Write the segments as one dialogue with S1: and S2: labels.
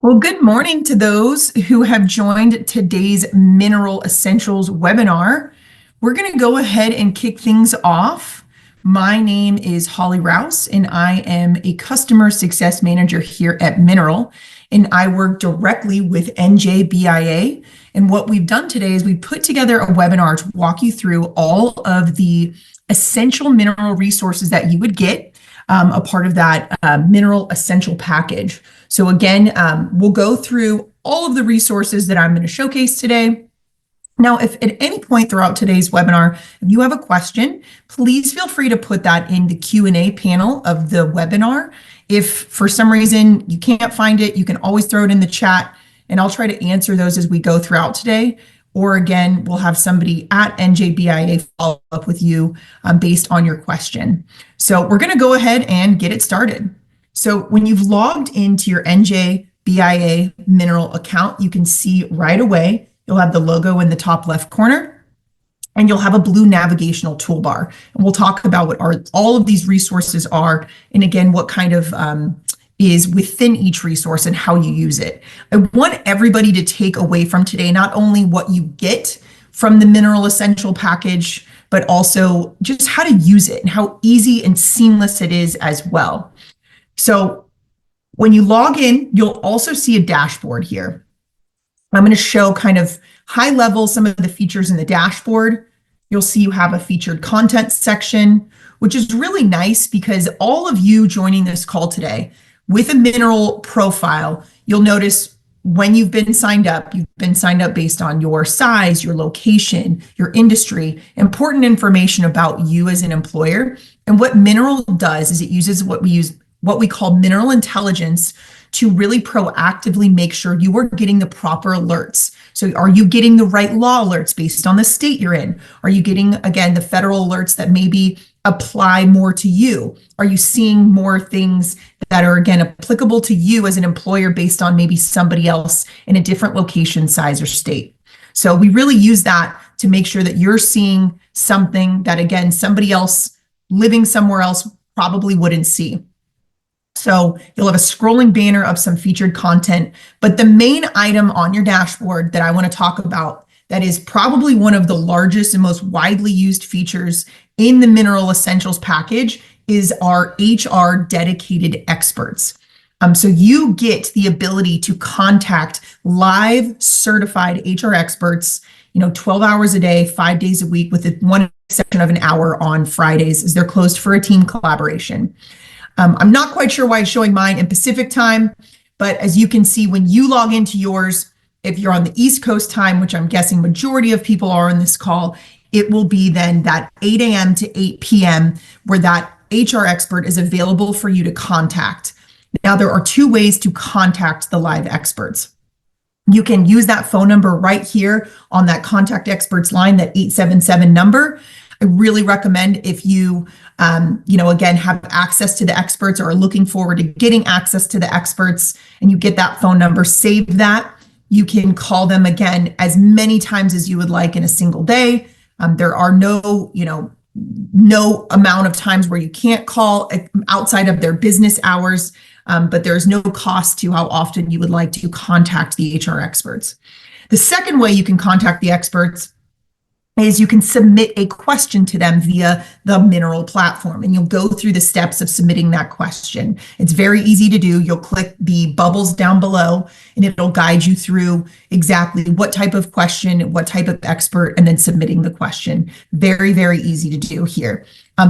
S1: Well, good morning to those who have joined today's Mineral Essentials webinar. We're going to go ahead and kick things off. My name is Holly Rouse, and I am a Customer Success Manager here at Mineral, and I work directly with NJBIA. And what we've done today is we put together a webinar to walk you through all of the essential mineral resources that you would get a part of that mineral essential package. So again, we'll go through all of the resources that I'm going to showcase today. Now, if at any point throughout today's webinar, if you have a question, please feel free to put that in the Q&A panel of the webinar. If for some reason you can't find it, you can always throw it in the chat, and I'll try to answer those as we go throughout today. Or again, we'll have somebody at NJBIA follow up with you based on your question. So we're going to go ahead and get it started. So when you've logged into your NJBIA Mineral account, you can see right away, you'll have the logo in the top left corner, and you'll have a blue navigational toolbar. And we'll talk about what all of these resources are, and again, what kind of is within each resource and how you use it. I want everybody to take away from today not only what you get from the Mineral Essential package, but also just how to use it and how easy and seamless it is as well. So when you log in, you'll also see a dashboard here. I'm going to show kind of high level some of the features in the dashboard. You'll see you have a featured content section, which is really nice because all of you joining this call today with a mineral profile, you'll notice when you've been signed up based on your size, your location, your industry, important information about you as an employer. And what Mineral does is it uses what we call mineral intelligence to really proactively make sure you are getting the proper alerts. So are you getting the right law alerts based on the state you're in? Are you getting, again, the federal alerts that maybe apply more to you? Are you seeing more things that are, again, applicable to you as an employer based on maybe somebody else in a different location, size, or state? So we really use that to make sure that you're seeing something that, again, somebody else living somewhere else probably wouldn't see. So you'll have a scrolling banner of some featured content, but the main item on your dashboard that I want to talk about that is probably one of the largest and most widely used features in the Mineral Essentials package is our HR dedicated experts. So you get the ability to contact live certified HR experts, 12 hours a day, 5 days a week, with one exception of an hour on Fridays as they're closed for a team collaboration. I'm not quite sure why it's showing mine in Pacific time, but as you can see, when you log into yours, if you're on the East Coast time, which I'm guessing majority of people are on this call, it will be then that 8 a.m. to 8 p.m. where that HR expert is available for you to contact. Now, there are two ways to contact the live experts. You can use that phone number right here on that contact experts line, that 877 number. I really recommend if you, again, have access to the experts or are looking forward to getting access to the experts and you get that phone number, save that. You can call them again as many times as you would like in a single day. There are no amount of times where you can't call outside of their business hours, but there's no cost to how often you would like to contact the HR experts. The second way you can contact the experts is you can submit a question to them via the Mineral platform, and you'll go through the steps of submitting that question. It's very easy to do. You'll click the bubbles down below, and it'll guide you through exactly what type of question, what type of expert, and then submitting the question. Very, very easy to do here.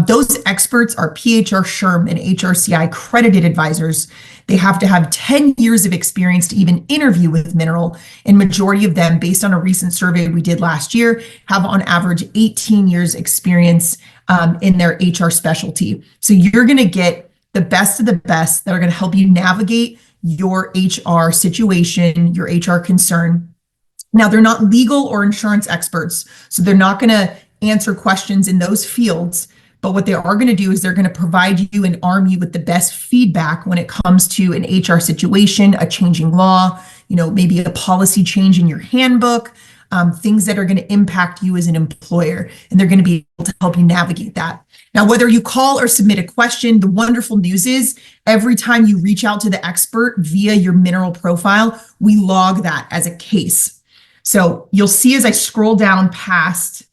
S1: Those experts are PHR SHRM and HRCI accredited advisors. They have to have 10 years of experience to even interview with Mineral, and majority of them, based on a recent survey we did last year, have on average 18 years experience in their HR specialty. So you're going to get the best of the best that are going to help you navigate your HR situation, your HR concern. Now, they're not legal or insurance experts, so they're not going to answer questions in those fields. But what they are going to do is they're going to provide you and arm you with the best feedback when it comes to an HR situation, a changing law, maybe a policy change in your handbook, things that are going to impact you as an employer, and they're going to be able to help you navigate that. Now, whether you call or submit a question, the wonderful news is every time you reach out to the expert via your mineral profile, we log that as a case. So you'll see as I scroll down past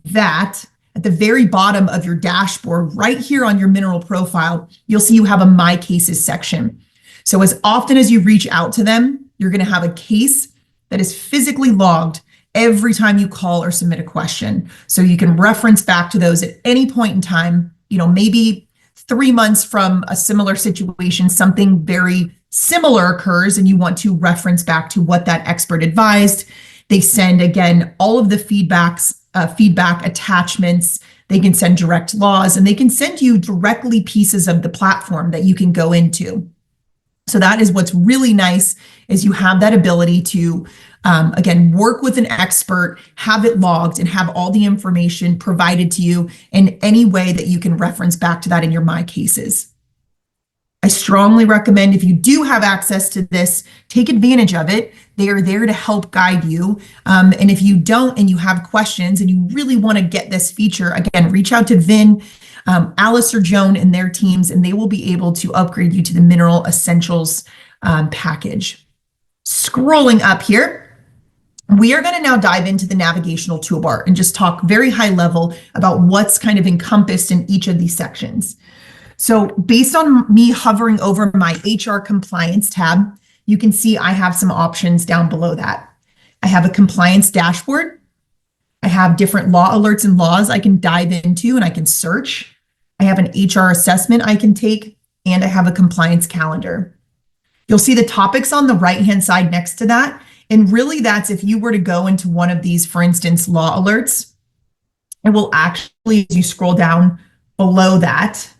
S1: that, at the very bottom of your dashboard, right here on your mineral profile, you'll see you have a My Cases section. So as often as you reach out to them, you're going to have a case that is physically logged every time you call or submit a question. So you can reference back to those at any point in time, maybe 3 months from a similar situation, something very similar occurs and you want to reference back to what that expert advised. They send, again, all of the feedback attachments. They can send direct laws, and they can send you directly pieces of the platform that you can go into. So that is what's really nice, is you have that ability to, again, work with an expert, have it logged, and have all the information provided to you in any way that you can reference back to that in your My Cases. I strongly recommend, if you do have access to this, take advantage of it. They are there to help guide you. And if you don't and you have questions and you really want to get this feature, again, reach out to Vin, Alice or Joan and their teams, and they will be able to upgrade you to the Mineral Essentials package. Scrolling up here, we are going to now dive into the navigational toolbar and just talk very high level about what's kind of encompassed in each of these sections. So based on me hovering over my HR compliance tab, you can see I have some options down below that. I have a compliance dashboard. I have different law alerts and laws I can dive into and I can search. I have an HR assessment I can take, and I have a compliance calendar. You'll see the topics on the right-hand side next to that. And really that's if you were to go into one of these, for instance, law alerts, it will actually, as you scroll down below that,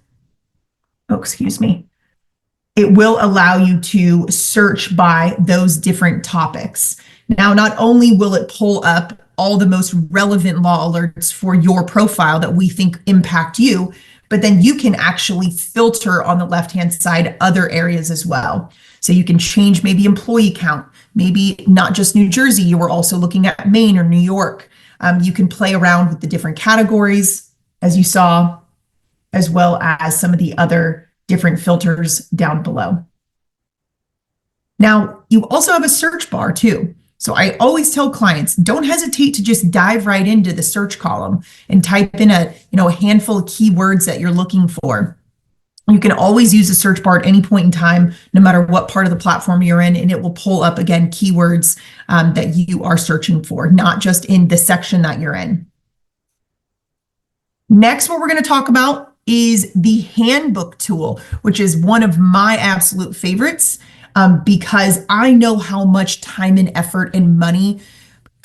S1: it will allow you to search by those different topics. Now, not only will it pull up all the most relevant law alerts for your profile that we think impact you, but then you can actually filter on the left-hand side other areas as well. So you can change maybe employee count, maybe not just New Jersey, you were also looking at Maine or New York. You can play around with the different categories, as you saw, as well as some of the other different filters down below. Now, you also have a search bar too. So I always tell clients, don't hesitate to just dive right into the search column and type in a handful of keywords that you're looking for. You can always use the search bar at any point in time, no matter what part of the platform you're in, and it will pull up, again, keywords that you are searching for, not just in the section that you're in. Next, what we're going to talk about is the handbook tool, which is one of my absolute favorites because I know how much time and effort and money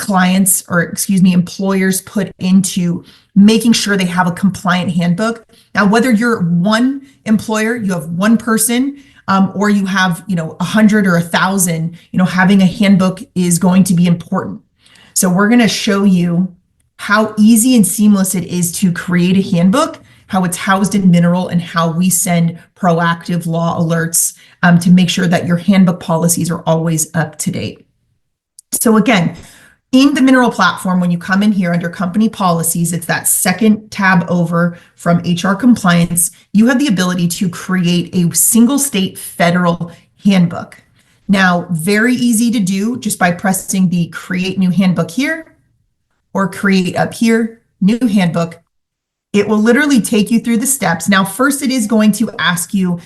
S1: employers put into making sure they have a compliant handbook. Now, whether you're one employer, you have one person, or you have 100 or 1,000, having a handbook is going to be important. So we're going to show you how easy and seamless it is to create a handbook, how it's housed in Mineral, and how we send proactive law alerts to make sure that your handbook policies are always up to date. So again, in the Mineral platform, when you come in here under company policies, it's that second tab over from HR compliance, you have the ability to create a single state federal handbook. Now, very easy to do just by pressing the create new handbook here or create up here, new handbook. It will literally take you through the steps. Now, first it is going to ask you,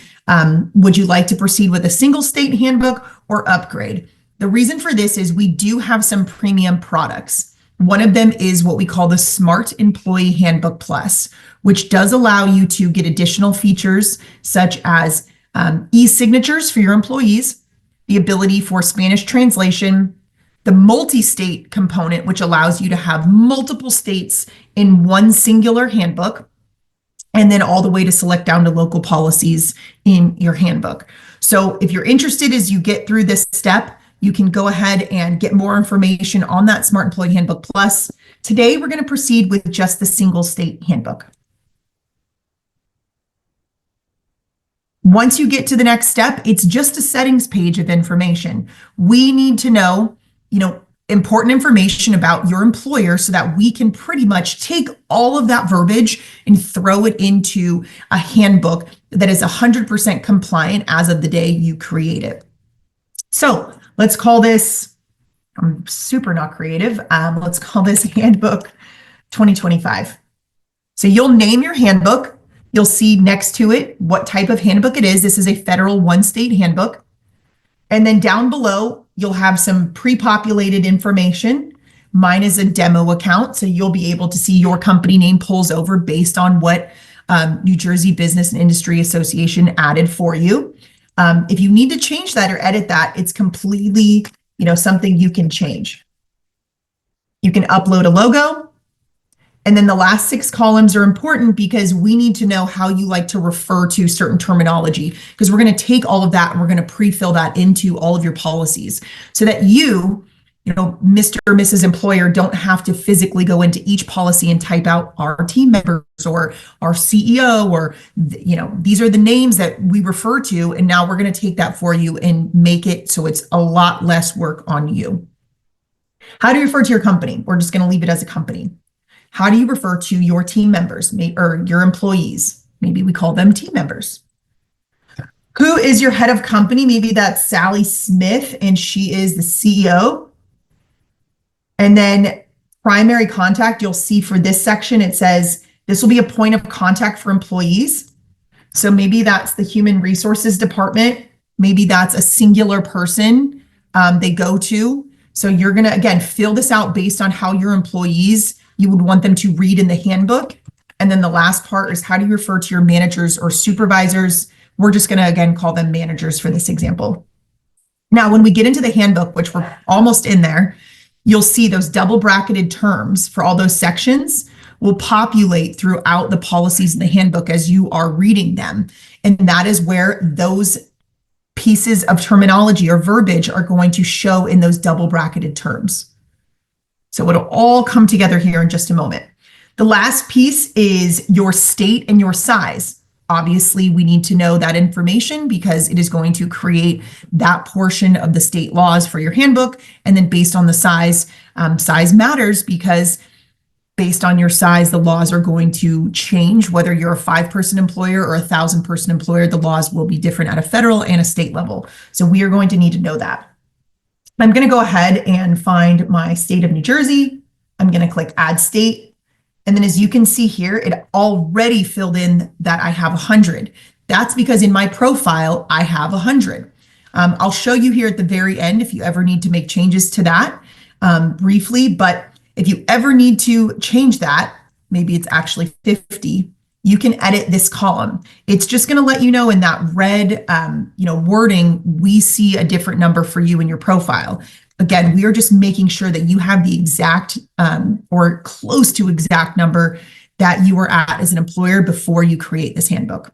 S1: would you like to proceed with a single state handbook or upgrade? The reason for this is we do have some premium products. One of them is what we call the Smart Employee Handbook Plus, which does allow you to get additional features such as e-signatures for your employees, the ability for Spanish translation, the multi-state component, which allows you to have multiple states in one singular handbook, and then all the way to select down to local policies in your handbook. So if you're interested as you get through this step, you can go ahead and get more information on that Smart Employee Handbook Plus. Today, we're going to proceed with just the single state handbook. Once you get to the next step, it's just a settings page of information. We need to know, important information about your employer so that we can pretty much take all of that verbiage and throw it into a handbook that is 100% compliant as of the day you create it. So let's call this, I'm super not creative. Let's call this Handbook 2025. So you'll name your handbook. You'll see next to it what type of handbook it is. This is a federal one state handbook. And then down below, you'll have some pre-populated information. Mine is a demo account, so you'll be able to see your company name pulls over based on what New Jersey Business and Industry Association added for you. If you need to change that or edit that, it's completely, something you can change. You can upload a logo. And then the last 6 columns are important because we need to know how you like to refer to certain terminology, because we're going to take all of that and we're going to pre-fill that into all of your policies so that you, Mr. or Mrs. Employer, don't have to physically go into each policy and type out our team members or our CEO or, these are the names that we refer to. And now we're going to take that for you and make it so it's a lot less work on you. How do you refer to your company? We're just going to leave it as a company. How do you refer to your team members or your employees? Maybe we call them team members. Who is your head of company? Maybe that's Sally Smith and she is the CEO. And then primary contact, you'll see for this section, it says this will be a point of contact for employees. So maybe that's the human resources department. Maybe that's a singular person they go to. So you're going to, again, fill this out based on how your employees you would want them to read in the handbook. And then the last part is how do you refer to your managers or supervisors? We're just going to, again, call them managers for this example. Now, when we get into the handbook, which we're almost in there, you'll see those double bracketed terms for all those sections will populate throughout the policies in the handbook as you are reading them. And that is where those pieces of terminology or verbiage are going to show in those double bracketed terms. So it'll all come together here in just a moment. The last piece is your state and your size. Obviously, we need to know that information because it is going to create that portion of the state laws for your handbook. And then based on the size, size matters because based on your size, the laws are going to change. Whether you're a 5-person employer or a 1,000-person employer, the laws will be different at a federal and a state level. So we are going to need to know that. I'm going to go ahead and find my state of New Jersey. I'm going to click Add State. And then as you can see here, it already filled in that I have 100. That's because in my profile, I have 100. I'll show you here at the very end if you ever need to make changes to that briefly. But if you ever need to change that, maybe it's actually 50, you can edit this column. It's just going to let you know in that red, wording, we see a different number for you in your profile. Again, we are just making sure that you have the exact or close to exact number that you are at as an employer before you create this handbook.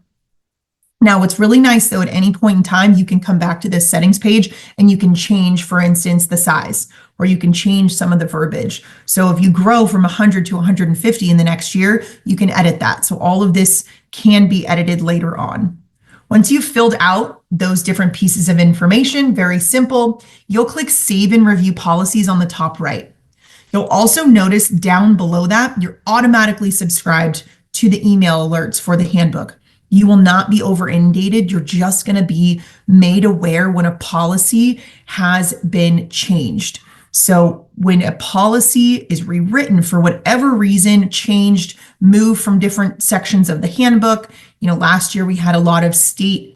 S1: Now, what's really nice though, at any point in time, you can come back to this settings page and you can change, for instance, the size, or you can change some of the verbiage. So if you grow from 100 to 150 in the next year, you can edit that. So all of this can be edited later on. Once you've filled out those different pieces of information, very simple, you'll click Save and Review Policies on the top right. You'll also notice down below that, you're automatically subscribed to the email alerts for the handbook. You will not be over inundated. You're just going to be made aware when a policy has been changed. So when a policy is rewritten for whatever reason, changed, moved from different sections of the handbook, last year we had a lot of state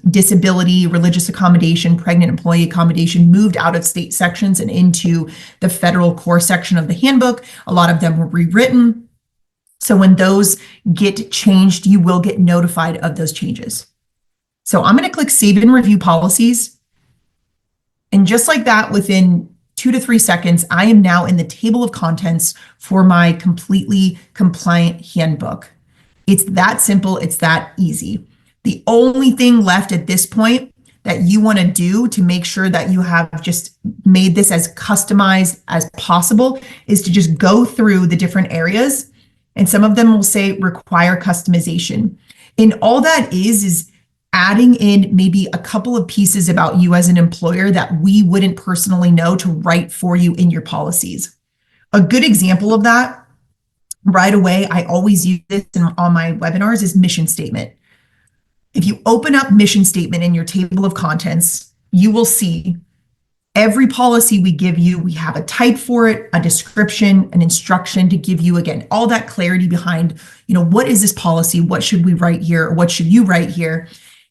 S1: disability, religious accommodation, pregnant employee accommodation moved out of state sections and into the federal core section of the handbook. A lot of them were rewritten. So when those get changed, you will get notified of those changes. So I'm going to click Save and Review Policies. And just like that, within 2 to 3 seconds, I am now in the table of contents for my completely compliant handbook. It's that simple. It's that easy. The only thing left at this point that you want to do to make sure that you have just made this as customized as possible is to just go through the different areas. And some of them will say require customization. And all that is adding in maybe a couple of pieces about you as an employer that we wouldn't personally know to write for you in your policies. A good example of that right away, I always use this on my webinars, is mission statement. If you open up mission statement in your table of contents, you will see every policy we give you, we have a type for it, a description, an instruction to give you, again, all that clarity behind, what is this policy? What should we write here? Or what should you write here?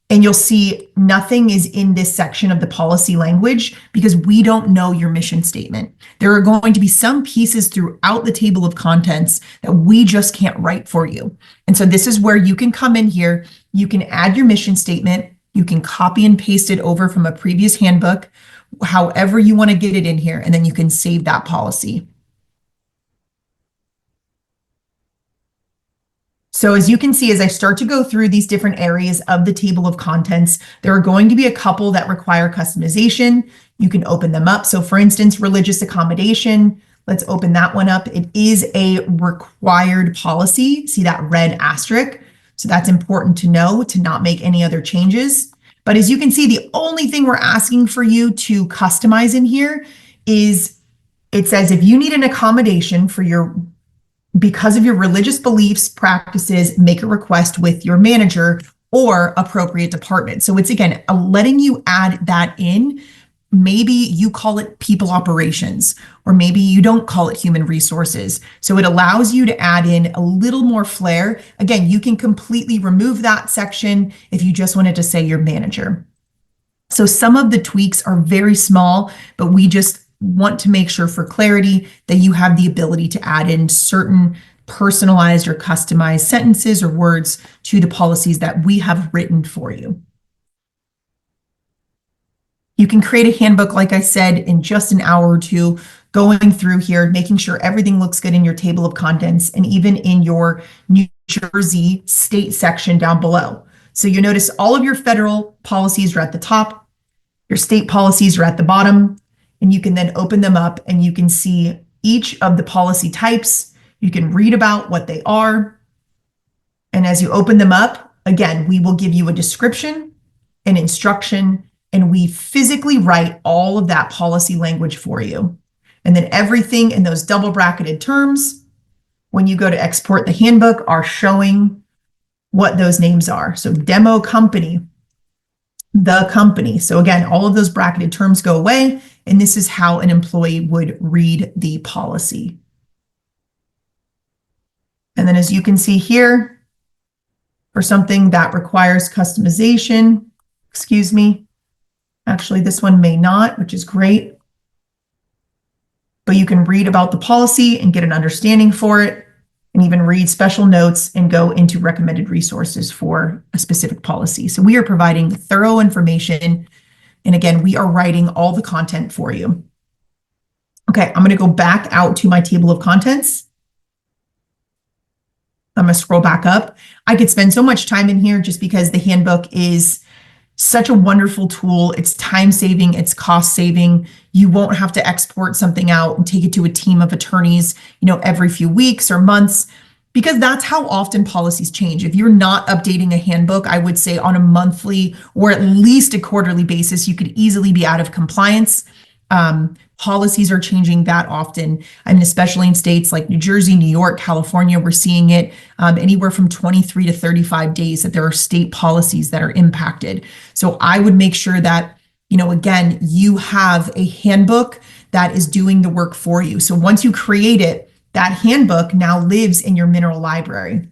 S1: And you'll see nothing is in this section of the policy language because we don't know your mission statement. There are going to be some pieces throughout the table of contents that we just can't write for you. And so this is where you can come in here. You can add your mission statement. You can copy and paste it over from a previous handbook, however you want to get it in here, and then you can save that policy. So as you can see, as I start to go through these different areas of the table of contents, there are going to be a couple that require customization. You can open them up. So for instance, religious accommodation, let's open that one up. It is a required policy. See that red asterisk? So that's important to know to not make any other changes. But as you can see, the only thing we're asking for you to customize in here is it says if you need an accommodation for because of your religious beliefs, practices, make a request with your manager or appropriate department. So it's, again, letting you add that in. Maybe you call it people operations, or maybe you don't call it human resources. So it allows you to add in a little more flair. Again, you can completely remove that section if you just wanted to say your manager. So some of the tweaks are very small, but we just want to make sure for clarity that you have the ability to add in certain personalized or customized sentences or words to the policies that we have written for you. You can create a handbook, like I said, in just an hour or two, going through here, making sure everything looks good in your table of contents and even in your New Jersey state section down below. So you notice all of your federal policies are at the top, your state policies are at the bottom, and you can then open them up and you can see each of the policy types. You can read about what they are. And as you open them up, again, we will give you a description, an instruction, and we physically write all of that policy language for you. And then everything in those double bracketed terms, when you go to export the handbook, are showing what those names are. So demo company, the company. So again, all of those bracketed terms go away, and this is how an employee would read the policy. And then as you can see here, for something that requires customization, actually this one may not, which is great, but you can read about the policy and get an understanding for it, and even read special notes and go into recommended resources for a specific policy. So we are providing thorough information. And again, we are writing all the content for you. Okay, I'm going to go back out to my table of contents. I'm going to scroll back up. I could spend so much time in here just because the handbook is such a wonderful tool. It's time saving, it's cost saving. You won't have to export something out and take it to a team of attorneys, every few weeks or months, because that's how often policies change. If you're not updating a handbook, I would say on a monthly or at least a quarterly basis, you could easily be out of compliance. Policies are changing that often. I mean, especially in states like New Jersey, New York, California, we're seeing it anywhere from 23 to 35 days that there are state policies that are impacted. So I would make sure that, again, you have a handbook that is doing the work for you. So once you create it, that handbook now lives in your mineral library.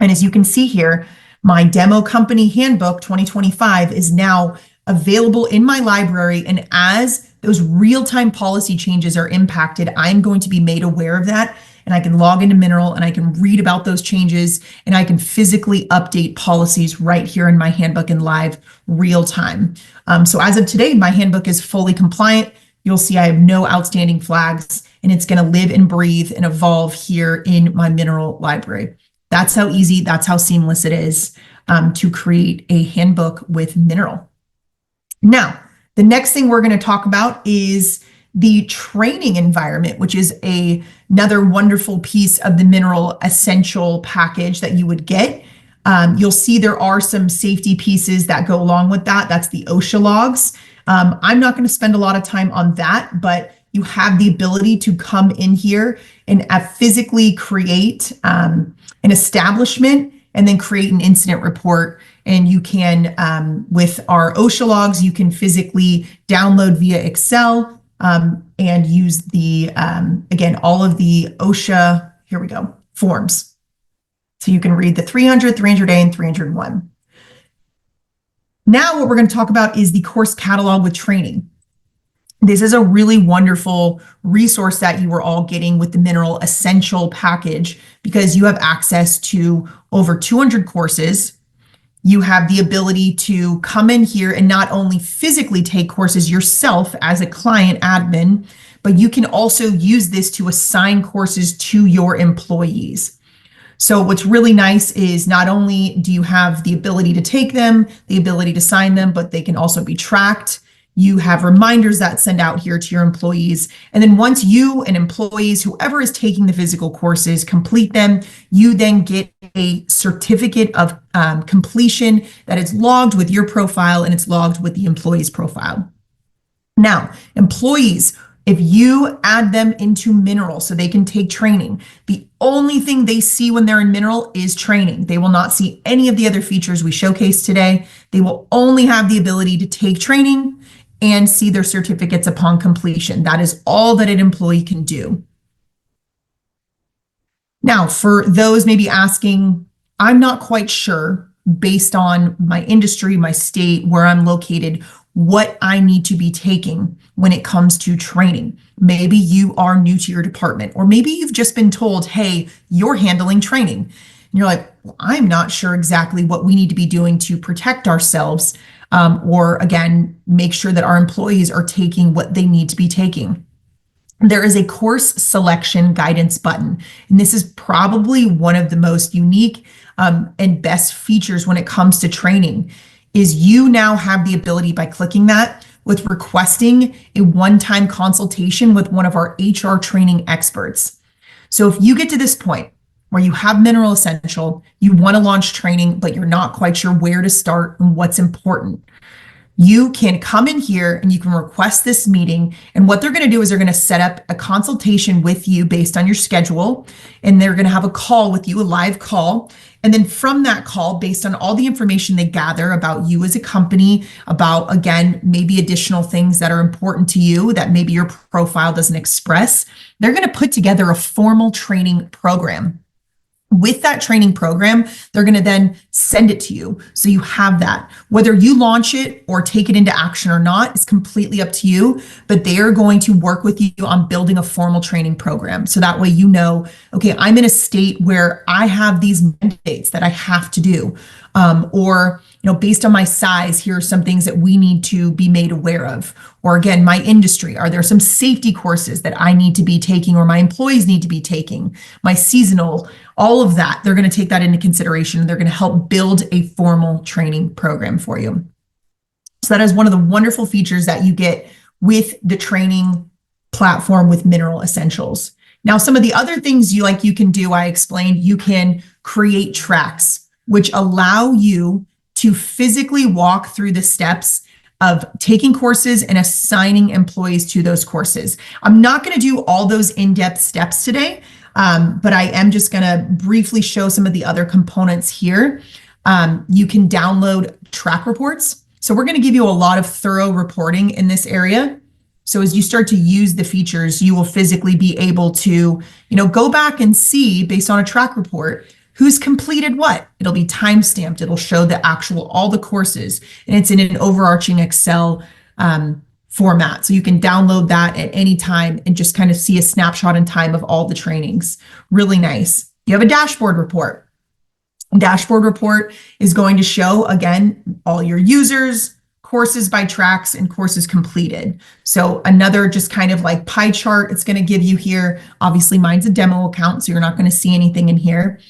S1: And as you can see here, my demo company handbook 2025 is now available in my library. And as those real-time policy changes are impacted, I'm going to be made aware of that. And I can log into Mineral and I can read about those changes and I can physically update policies right here in my handbook in live real time. So as of today, my handbook is fully compliant. You'll see I have no outstanding flags, and it's going to live and breathe and evolve here in my Mineral library. That's how easy, that's how seamless it is to create a handbook with Mineral. Now, the next thing we're going to talk about is the training environment, which is another wonderful piece of the Mineral Essential package that you would get. You'll see there are some safety pieces that go along with that. That's the OSHA logs. I'm not going to spend a lot of time on that, but you have the ability to come in here and physically create an establishment and then create an incident report. And you can, with our OSHA logs, you can physically download via Excel and use the, again, all of the OSHA, here we go, forms. So you can read the 300, 300A, and 301. Now what we're going to talk about is the course catalog with training. This is a really wonderful resource that you are all getting with the Mineral Essential package because you have access to over 200 courses. You have the ability to come in here and not only physically take courses yourself as a client admin, but you can also use this to assign courses to your employees. So what's really nice is not only do you have the ability to take them, the ability to sign them, but they can also be tracked. You have reminders that send out here to your employees. And then once you and employees, whoever is taking the physical courses, complete them, you then get a certificate of completion that is logged with your profile and it's logged with the employee's profile. Now, employees, if you add them into Mineral so they can take training, the only thing they see when they're in Mineral is training. They will not see any of the other features we showcased today. They will only have the ability to take training and see their certificates upon completion. That is all that an employee can do. Now, for those maybe asking, I'm not quite sure based on my industry, my state, where I'm located, what I need to be taking when it comes to training. Maybe you are new to your department, or maybe you've just been told, hey, you're handling training. And you're like, well, I'm not sure exactly what we need to be doing to protect ourselves, or again, make sure that our employees are taking what they need to be taking. There is a course selection guidance button, and this is probably one of the most unique and best features when it comes to training. Is you now have the ability by clicking that with requesting a one-time consultation with one of our HR training experts. So if you get to this point where you have Mineral Essential, you want to launch training, but you're not quite sure where to start and what's important, you can come in here and you can request this meeting. And what they're going to do is they're going to set up a consultation with you based on your schedule. And they're going to have a call with you, a live call. And then from that call, based on all the information they gather about you as a company, about, again, maybe additional things that are important to you that maybe your profile doesn't express, they're going to put together a formal training program. With that training program, they're going to then send it to you. So you have that. Whether you launch it or take it into action or not is completely up to you, but they are going to work with you on building a formal training program. So that way, you know, okay, I'm in a state where I have these mandates that I have to do. Or, you know, based on my size, here are some things that we need to be made aware of. Or again, my industry, are there some safety courses that I need to be taking or my employees need to be taking? My seasonal, all of that, they're going to take that into consideration. They're going to help build a formal training program for you. So that is one of the wonderful features that you get with the training platform with Mineral Essentials. Now, some of the other things you can do, I explained, you can create tracks, which allow you to physically walk through the steps of taking courses and assigning employees to those courses. I'm not going to do all those in-depth steps today, but I am just going to briefly show some of the other components here. You can download track reports. So we're going to give you a lot of thorough reporting in this area. So as you start to use the features, you will physically be able to, go back and see based on a track report, who's completed what. It'll be time-stamped. It'll show the all the courses, and it's in an overarching Excel format. So you can download that at any time and just kind of see a snapshot in time of all the trainings. Really nice. You have a dashboard report. Dashboard report is going to show, again, all your users, courses by tracks, and courses completed. So another just kind of like pie chart it's going to give you here. Obviously, mine's a demo account, so you're not going to see anything in here.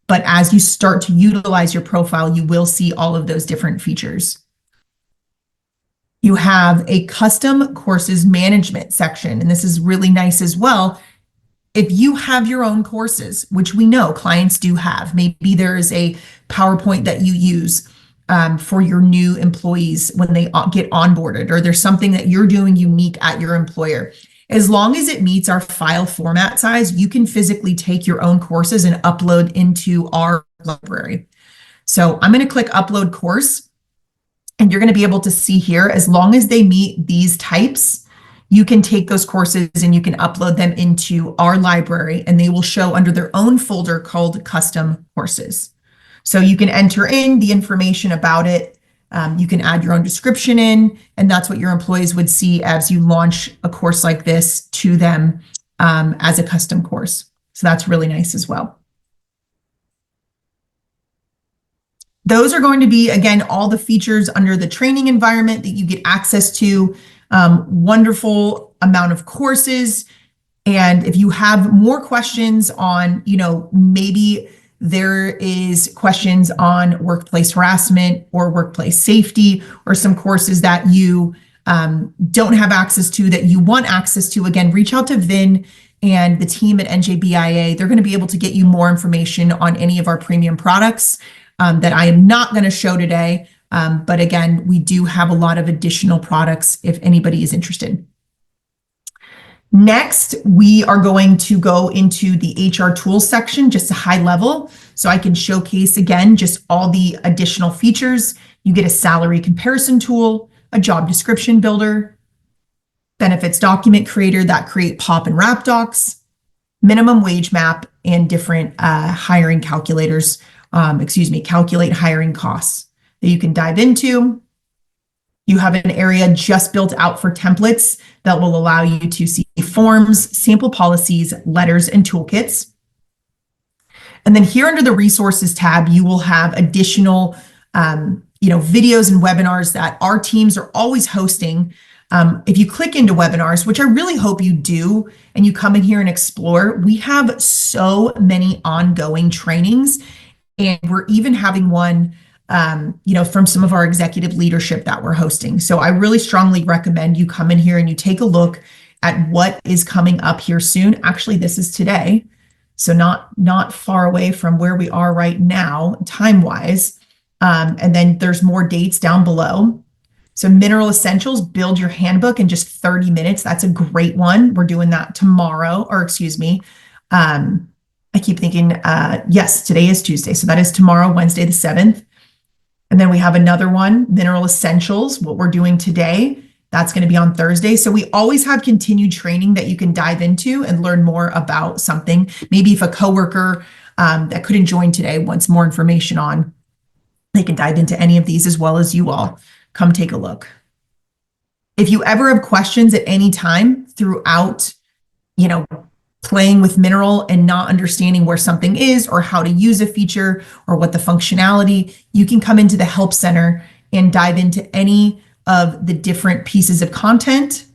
S1: But as you start to utilize your profile, you will see all of those different features. You have a custom courses management section, and this is really nice as well. if you have your own courses, which we know clients do have, maybe there is a PowerPoint that you use for your new employees when they get onboarded, or there's something that you're doing unique at your employer. As long as it meets our file format size, you can physically take your own courses and upload into our library. So I'm going to click upload course, and you're going to be able to see here, as long as they meet these types, you can take those courses and you can upload them into our library, and they will show under their own folder called custom courses. So you can enter in the information about it. You can add your own description in, and that's what your employees would see as you launch a course like this to them as a custom course. So that's really nice as well. Those are going to be, again, all the features under the training environment that you get access to. Wonderful amount of courses. And if you have more questions on, maybe there is questions on workplace harassment or workplace safety, or some courses that you don't have access to that you want access to, again, reach out to Vin and the team at NJBIA. They're going to be able to get you more information on any of our premium products that I am not going to show today. But again, we do have a lot of additional products if anybody is interested. Next, we are going to go into the HR tools section, just a high level, so I can showcase again just all the additional features. You get a salary comparison tool, a job description builder, benefits document creator that create pop and wrap docs, minimum wage map, and different hiring calculators, calculate hiring costs that you can dive into. You have an area just built out for templates that will allow you to see forms, sample policies, letters, and toolkits. And then here under the resources tab, you will have additional videos and webinars that our teams are always hosting. If you click into webinars, which I really hope you do, and you come in here and explore, we have so many ongoing trainings, and we're even having one from some of our executive leadership that we're hosting. So I really strongly recommend you come in here and you take a look at what is coming up here soon. Actually, this is today, so not far away from where we are right now, time-wise. And then there's more dates down below. So Mineral Essentials, build your handbook in just 30 minutes. That's a great one. We're doing that tomorrow, or excuse me. I keep thinking, yes, today is Tuesday. So that is tomorrow, Wednesday the 7th. And then we have another one, Mineral Essentials, what we're doing today. That's going to be on Thursday. So we always have continued training that you can dive into and learn more about something. Maybe if a coworker that couldn't join today wants more information on, they can dive into any of these as well as you all. Come take a look. If you ever have questions at any time throughout, playing with Mineral and not understanding where something is or how to use a feature or what the functionality, you can come into the Help Center and dive into any of the different pieces of content.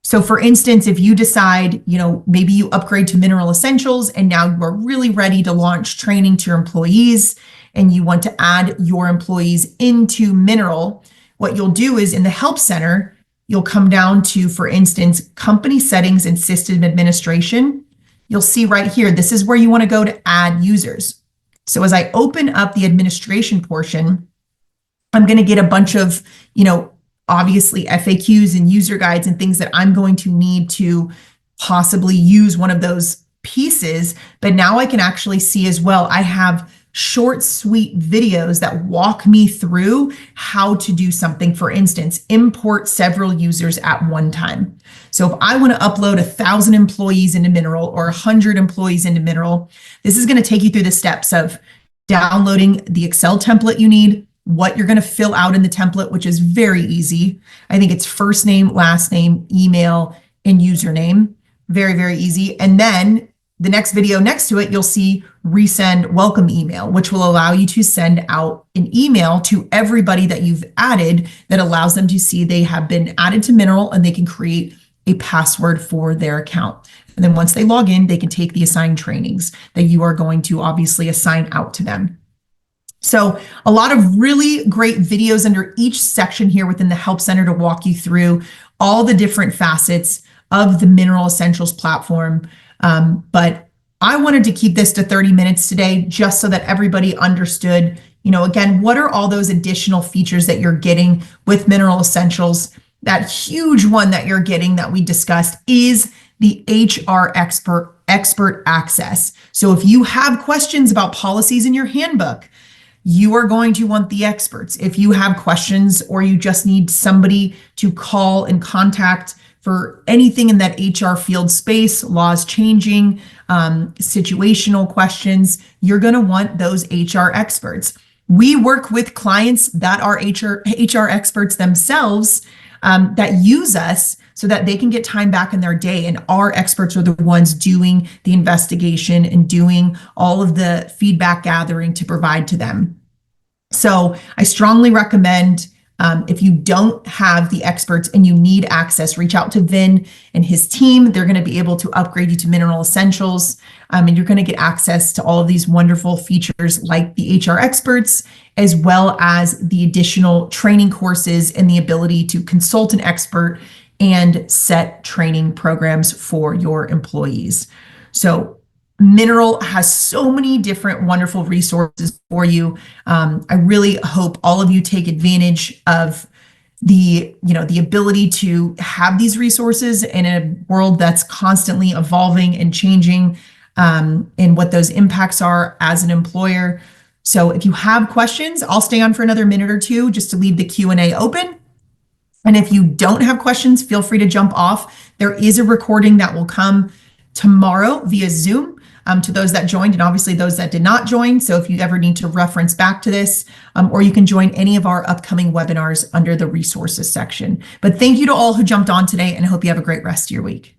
S1: So for instance, if you decide, maybe you upgrade to Mineral Essentials and now you are really ready to launch training to your employees and you want to add your employees into Mineral, what you'll do is in the Help Center, you'll come down to, for instance, company settings and system administration. You'll see right here, this is where you want to go to add users. So as I open up the administration portion, I'm going to get a bunch of, obviously FAQs and user guides and things that I'm going to need to possibly use one of those pieces. But now I can actually see as well, I have short, sweet videos that walk me through how to do something. For instance, import several users at one time. So if I want to upload 1,000 employees into Mineral or 100 employees into Mineral, this is going to take you through the steps of downloading the Excel template you need, what you're going to fill out in the template, which is very easy. I think it's first name, last name, email, and username. Very, very easy. And then the next video next to it, you'll see resend welcome email, which will allow you to send out an email to everybody that you've added that allows them to see they have been added to Mineral and they can create a password for their account. And then once they log in, they can take the assigned trainings that you are going to obviously assign out to them. So a lot of really great videos under each section here within the Help Center to walk you through all the different facets of the Mineral Essentials platform. But I wanted to keep this to 30 minutes today just so that everybody understood, again, what are all those additional features that you're getting with Mineral Essentials? That huge one that you're getting that we discussed is the HR expert access. So if you have questions about policies in your handbook, you are going to want the experts. If you have questions or you just need somebody to call and contact for anything in that HR field space, laws changing, situational questions, you're going to want those HR experts. We work with clients that are HR experts themselves, that use us so that they can get time back in their day. And our experts are the ones doing the investigation and doing all of the feedback gathering to provide to them. So I strongly recommend, if you don't have the experts and you need access, reach out to Vin and his team. They're going to be able to upgrade you to Mineral Essentials, and you're going to get access to all of these wonderful features like the HR experts, as well as the additional training courses and the ability to consult an expert and set training programs for your employees. So Mineral has so many different wonderful resources for you. I really hope all of you take advantage of the ability to have these resources in a world that's constantly evolving and changing, and what those impacts are as an employer. So if you have questions, I'll stay on for another minute or two just to leave the Q&A open. And if you don't have questions, feel free to jump off. There is a recording that will come tomorrow via Zoom, to those that joined and obviously those that did not join. So if you ever need to reference back to this, or you can join any of our upcoming webinars under the resources section. But thank you to all who jumped on today, and I hope you have a great rest of your week.